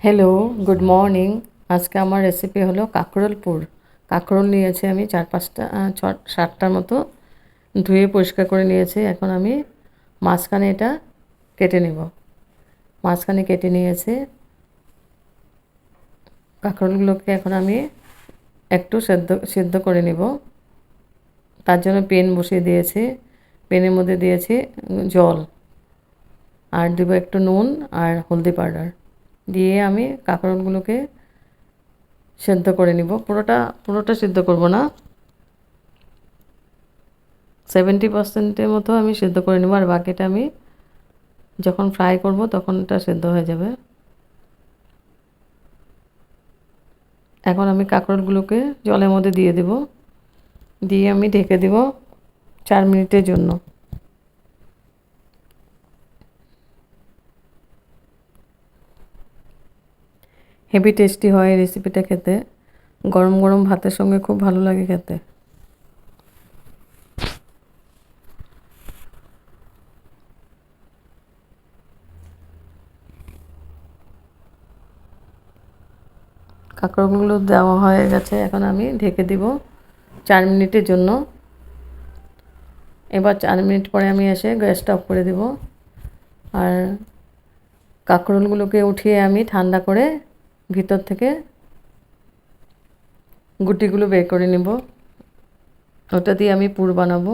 Hello, good morning. আজকে আমার recipe হলো কাঁকরোল পুর। কাঁকরোল নিয়েছি আমি ৪-৫টা ৭টার মতো ধুয়ে পরিষ্কার করে নিয়েছি। এখন আমি মাঝখানে এটা কেটে নেব। মাঝখানে কেটে নিয়েছি। কাঁকরোলগুলোকে এখন আমি একটু সেদ্ধ করে নেব। তার জন্য পেন বসিয়ে দিয়েছি। পেনের মধ্যে দিয়েছি জল, আর দেবো একটু নুন আর হলদি পাউডার। দিয়ে আমি কাঁকরোলগুলোকে সেদ্ধ করে নিব। পুরোটা সিদ্ধ করব না, 70% মতো আমি সেদ্ধ করে নেব, আর বাকিটা আমি যখন ফ্রাই করব তখন এটা সেদ্ধ হয়ে যাবে। এখন আমি কাঁকরোলগুলোকে জলের মধ্যে দিয়ে দেব, দিয়ে আমি ঢেকে দেব 4 মিনিটের জন্য। হেভি টেস্টি হয় এই রেসিপিটা খেতে। গরম গরম ভাতের সঙ্গে খুব ভালো লাগে খেতে। কাঁকরোলগুলো দেওয়া হয়ে গেছে, এখন আমি ঢেকে দিব 4 মিনিটের জন্য। এবার 4 মিনিট পরে আমি এসে গ্যাসটা অফ করে দেব, আর কাঁকরোলগুলোকে উঠিয়ে আমি ঠান্ডা করে ভিতর থেকে গুটিগুলো বের করে নেব। ওটা দিয়ে আমি পুর বানাবো।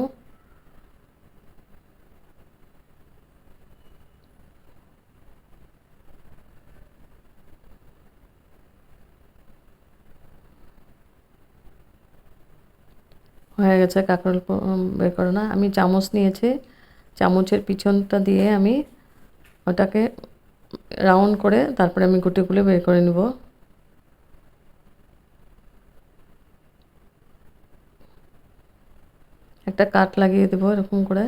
হয়ে গেছে কাঁকরোল বের করে না, আমি চামচ নিয়েছি। চামচের পিছনটা দিয়ে আমি ওটাকে রাউন্ড করে তারপরে আমি গুটিগুলো বের করে নেব। একটা কাট লাগিয়ে দেবো এরকম করে,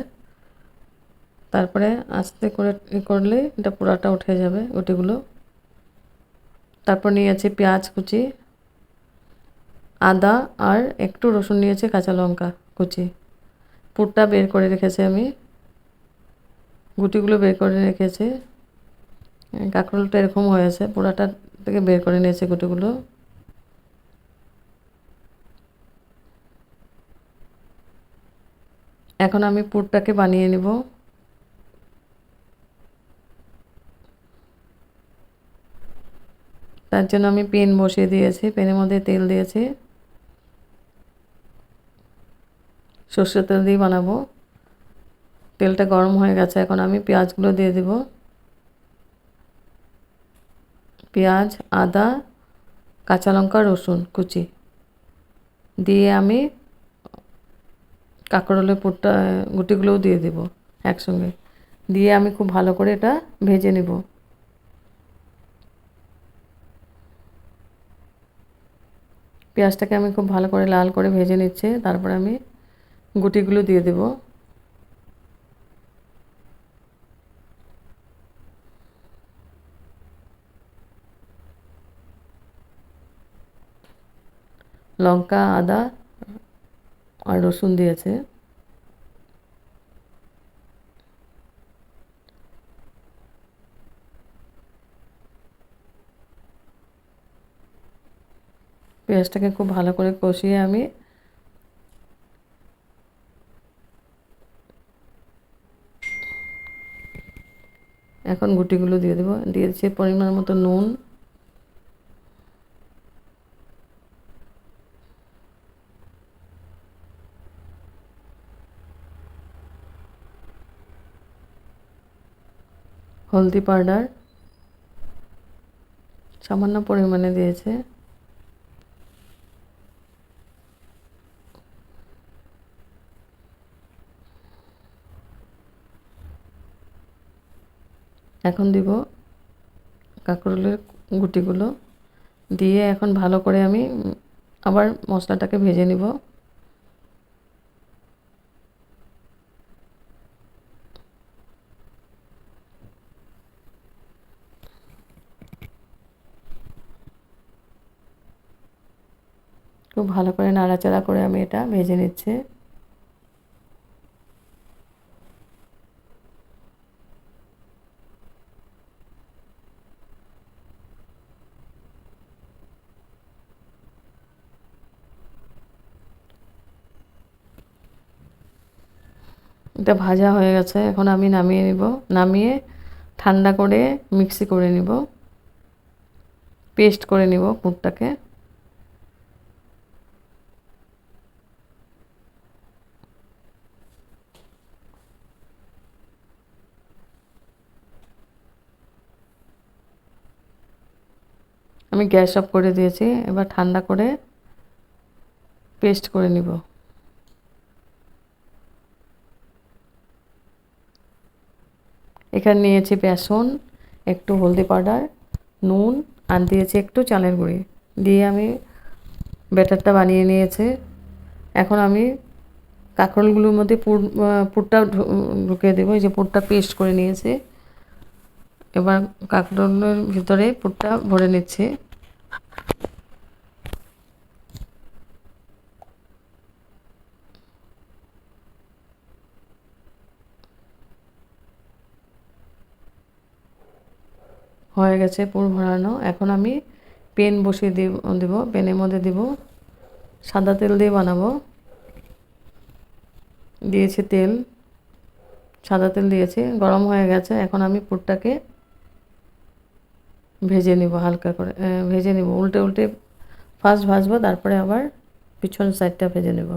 তারপরে আস্তে করে করলে এটা পুরাটা উঠে যাবে গুটিগুলো। তারপর নিয়েছি পেঁয়াজ কুচি, আদা আর একটু রসুন নিয়েছি, কাঁচা লঙ্কা কুচি। পুরটা বের করে রেখেছি আমি, গুটিগুলো বের করে রেখেছি। কাঁকরোলটা এরকম হয়েছে, পুরাটা থেকে বের করে নিয়েছি গুটিগুলো। এখন আমি পুরটাকে বানিয়ে নেব। তার জন্য আমি পেন বসিয়ে দিয়েছি, পেনের মধ্যে তেল দিয়েছি। সর্ষের তেল দিয়ে বানাবো। তেলটা গরম হয়ে গেছে, এখন আমি পেঁয়াজগুলো দিয়ে দেব। পেঁয়াজ, আদা, কাঁচা লঙ্কা, রসুন কুচি দিয়ে আমি কাঁকরোলের পুরটা গুটিগুলোও দিয়ে দেব একসঙ্গে। দিয়ে আমি খুব ভালো করে এটা ভেজে নেব। পেঁয়াজটাকে আমি খুব ভালো করে লাল করে ভেজে নিচ্ছি, তারপরে আমি গুটিগুলো দিয়ে দেব। লঙ্কা, আদা আর রসুন দিয়েছে। পেঁয়াজটাকে খুব ভালো করে কষিয়ে আমি এখন গুটিগুলো দিয়ে দেবো। দিয়েছি পরিমাণ মতো নুন, হলদি পাউডার সামান্য পরিমাণে দিয়েছে। এখন দিব কাঁকরোলের গুটিগুলো, দিয়ে এখন ভালো করে আমি আবার মশলাটাকে ভেজে নিব। খুব ভালো করে নাড়াচাড়া করে আমি এটা ভেজে নিচ্ছি। এটা ভাজা হয়ে গেছে, এখন আমি নামিয়ে নিব। নামিয়ে ঠান্ডা করে মিক্সি করে নিব, পেস্ট করে নিব পুরটাকে। আমি গ্যাস অফ করে দিয়েছি, এবার ঠান্ডা করে পেস্ট করে নিব। এখানে নিয়েছি বেসন, একটু হলদি পাউডার, নুন, আর দিয়েছি একটু চালের গুঁড়ি দিয়ে আমি ব্যাটারটা বানিয়ে নিয়েছি। এখন আমি কাঁকরোলগুলোর মধ্যে পুরটা ঢুকিয়ে দেবো। এই যে পুরটা পেস্ট করে নিয়েছি, এবার কাঁকরোলের ভিতরে পুরটা ভরে নিচ্ছি। হয়ে গেছে পুর ভরানো। এখন আমি পেন বসিয়ে দেব। পেনের মধ্যে দেব, সাদা তেল দিয়ে বানাবো। দিয়েছি তেল, সাদা তেল দিয়েছি, গরম হয়ে গেছে। এখন আমি পুরটাকে ভেজে নিব, হালকা করে ভেজে নিব। উল্টে উল্টে ফার্স্ট ভাজবো, তারপরে আবার পিছন সাইডটা ভেজে নেব।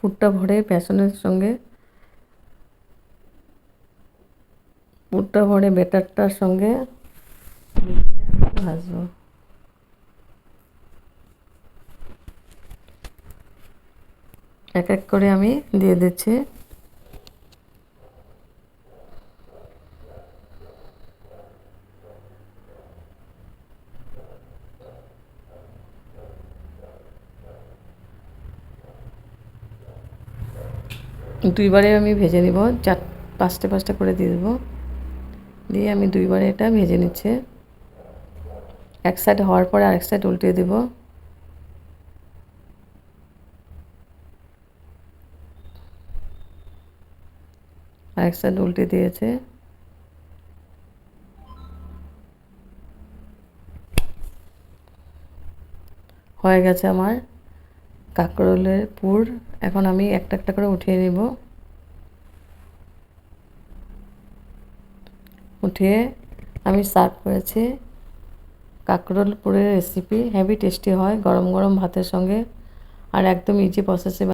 পুরটা ভরে বেসনের সঙ্গে, পুরটা ভরে ব্যাটারটার সঙ্গে ভাজবো। এক এক করে আমি দিয়ে দিচ্ছি। দুইবারে আমি ভেজে নিব, 5টে করে দিয়ে দেবো। দিয়ে আমি দুইবারে এটা ভেজে নিচ্ছে। এক সাইড হওয়ার পরে আরেক সাইড উল্টিয়ে দেব। আরেক সাইড উল্টে দিয়েছে। হয়ে গেছে আমার কাঁকরোলের পুর। এখন আমি একটা একটা করে উঠিয়ে নিব। উঠিয়ে আমি সার্ভ করেছি। কাঁকরোল পুরের রেসিপি হেভি টেস্টি হয় গরম গরম ভাতের সঙ্গে, আর একদম ইজি প্রসেসে